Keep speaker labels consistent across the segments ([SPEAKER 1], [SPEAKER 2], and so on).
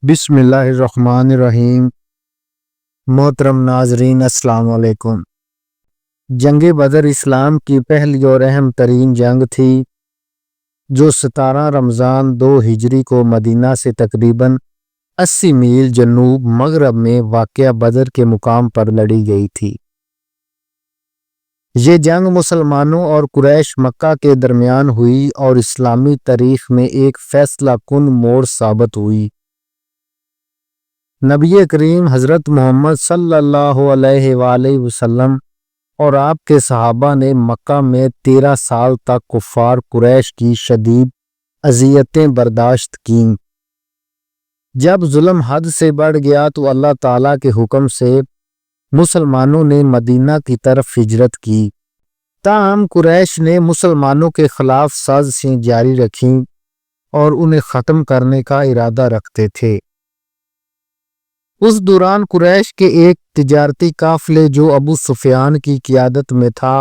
[SPEAKER 1] بسم اللہ الرحمن الرحیم۔ محترم ناظرین السلام علیکم۔ جنگ بدر اسلام کی پہلی اور اہم ترین جنگ تھی جو 17 رمضان 2 ہجری کو مدینہ سے تقریباً 80 میل جنوب مغرب میں واقع بدر کے مقام پر لڑی گئی تھی۔ یہ جنگ مسلمانوں اور قریش مکہ کے درمیان ہوئی اور اسلامی تاریخ میں ایک فیصلہ کن موڑ ثابت ہوئی۔ نبی کریم حضرت محمد صلی اللہ علیہ وآلہ وسلم اور آپ کے صحابہ نے مکہ میں 13 سال تک کفار قریش کی شدید اذیتیں برداشت کیں۔ جب ظلم حد سے بڑھ گیا تو اللہ تعالیٰ کے حکم سے مسلمانوں نے مدینہ کی طرف ہجرت کی، تاہم قریش نے مسلمانوں کے خلاف سازشیں جاری رکھیں اور انہیں ختم کرنے کا ارادہ رکھتے تھے۔ اس دوران قریش کے ایک تجارتی قافلے جو ابو سفیان کی قیادت میں تھا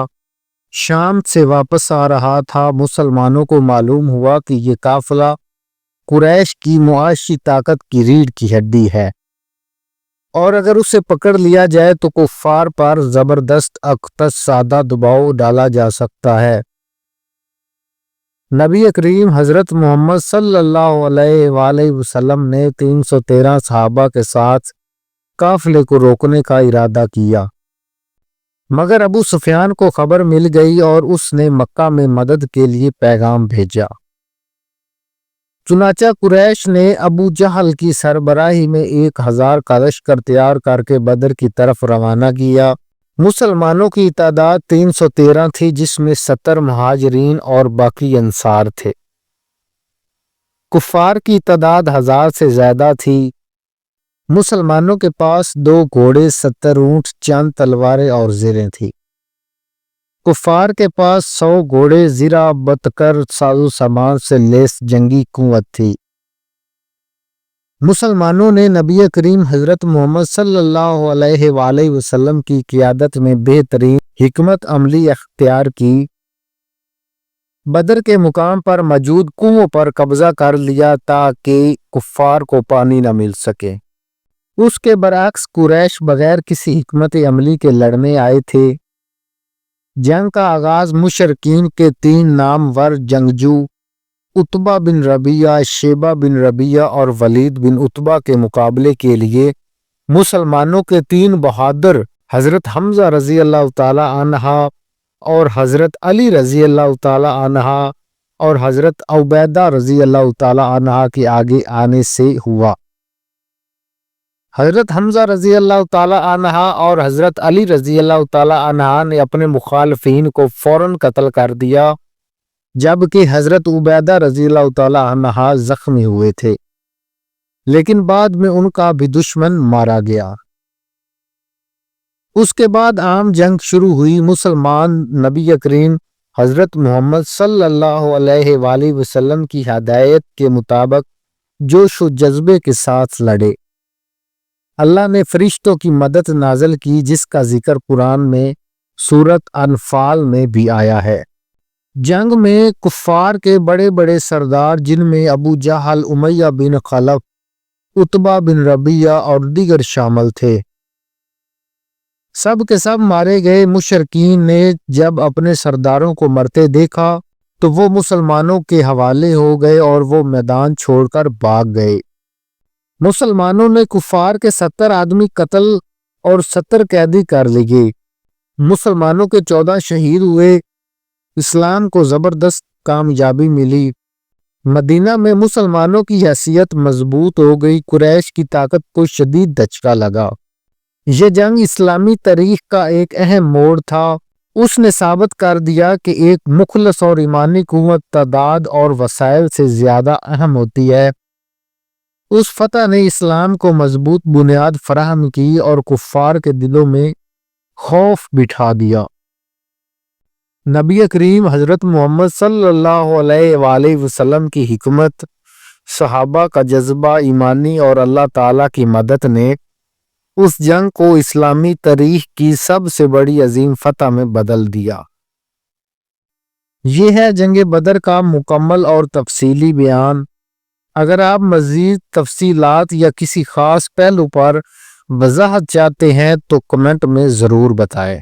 [SPEAKER 1] شام سے واپس آ رہا تھا۔ مسلمانوں کو معلوم ہوا کہ یہ قافلہ قریش کی معاشی طاقت کی ریڑھ کی ہڈی ہے اور اگر اسے پکڑ لیا جائے تو کفار پر زبردست اقتصادی سادہ دباؤ ڈالا جا سکتا ہے۔ نبی کریم حضرت محمد صلی اللہ علیہ وآلہ وسلم نے 313 صحابہ کے ساتھ قافلے کو روکنے کا ارادہ کیا، مگر ابو سفیان کو خبر مل گئی اور اس نے مکہ میں مدد کے لیے پیغام بھیجا۔ چنانچہ قریش نے ابو جہل کی سربراہی میں 1000 کا لشکر تیار کر کے بدر کی طرف روانہ کیا۔ مسلمانوں کی تعداد 313 تھی، جس میں 70 مہاجرین اور باقی انصار تھے۔ کفار کی تعداد 1000 سے زیادہ تھی۔ مسلمانوں کے پاس 2 گھوڑے، 70 اونٹ، چند تلواریں اور زریں تھیں۔ کفار کے پاس 100 گھوڑے، زرہ، بتکر، ساز و سامان سے لیس جنگی قوت تھی۔ مسلمانوں نے نبی کریم حضرت محمد صلی اللہ علیہ وآلہ وسلم کی قیادت میں بہترین حکمت عملی اختیار کی۔ بدر کے مقام پر موجود کنووں پر قبضہ کر لیا تاکہ کفار کو پانی نہ مل سکے۔ اس کے برعکس قریش بغیر کسی حکمت عملی کے لڑنے آئے تھے۔ جنگ کا آغاز مشرکین کے 3 نامور جنگجو عتبہ بن ربیعہ، شیبہ بن ربیعہ اور ولید بن عتبہ کے مقابلے کے لیے مسلمانوں کے 3 بہادر حضرت حمزہ رضی اللہ تعالی عنہ اور حضرت علی رضی اللہ تعالی عنہ اور حضرت عبیدہ رضی اللہ تعالی عنہ کے آگے آنے سے ہوا۔ حضرت حمزہ رضی اللہ تعالی عنہ اور حضرت علی رضی اللہ تعالی عنہ نے اپنے مخالفین کو فوراً قتل کر دیا، جبکہ حضرت عبیدہ رضی اللہ تعالی عنہ زخمی ہوئے تھے، لیکن بعد میں ان کا بھی دشمن مارا گیا۔ اس کے بعد عام جنگ شروع ہوئی۔ مسلمان نبی کریم حضرت محمد صلی اللہ علیہ وآلہ وسلم کی ہدایت کے مطابق جوش و جذبے کے ساتھ لڑے۔ اللہ نے فرشتوں کی مدد نازل کی، جس کا ذکر قرآن میں سورۃ انفال میں بھی آیا ہے۔ جنگ میں کفار کے بڑے بڑے سردار، جن میں ابو جہل، امیہ بن خلف، عتبہ بن ربیعہ اور دیگر شامل تھے، سب کے سب مارے گئے۔ مشرکین نے جب اپنے سرداروں کو مرتے دیکھا تو وہ مسلمانوں کے حوالے ہو گئے اور وہ میدان چھوڑ کر بھاگ گئے۔ مسلمانوں نے کفار کے 70 آدمی قتل اور 70 قیدی کر لیے۔ مسلمانوں کے 14 شہید ہوئے۔ اسلام کو زبردست کامیابی ملی۔ مدینہ میں مسلمانوں کی حیثیت مضبوط ہو گئی۔ قریش کی طاقت کو شدید دھچکا لگا۔ یہ جنگ اسلامی تاریخ کا ایک اہم موڑ تھا۔ اس نے ثابت کر دیا کہ ایک مخلص اور ایمانی قوت تعداد اور وسائل سے زیادہ اہم ہوتی ہے۔ اس فتح نے اسلام کو مضبوط بنیاد فراہم کی اور کفار کے دلوں میں خوف بٹھا دیا۔ نبی کریم حضرت محمد صلی اللہ علیہ وآلہ وسلم کی حکمت، صحابہ کا جذبہ ایمانی اور اللہ تعالیٰ کی مدد نے اس جنگ کو اسلامی تاریخ کی سب سے بڑی عظیم فتح میں بدل دیا۔ یہ ہے جنگ بدر کا مکمل اور تفصیلی بیان۔ اگر آپ مزید تفصیلات یا کسی خاص پہلو پر وضاحت چاہتے ہیں تو کمنٹ میں ضرور بتائیں۔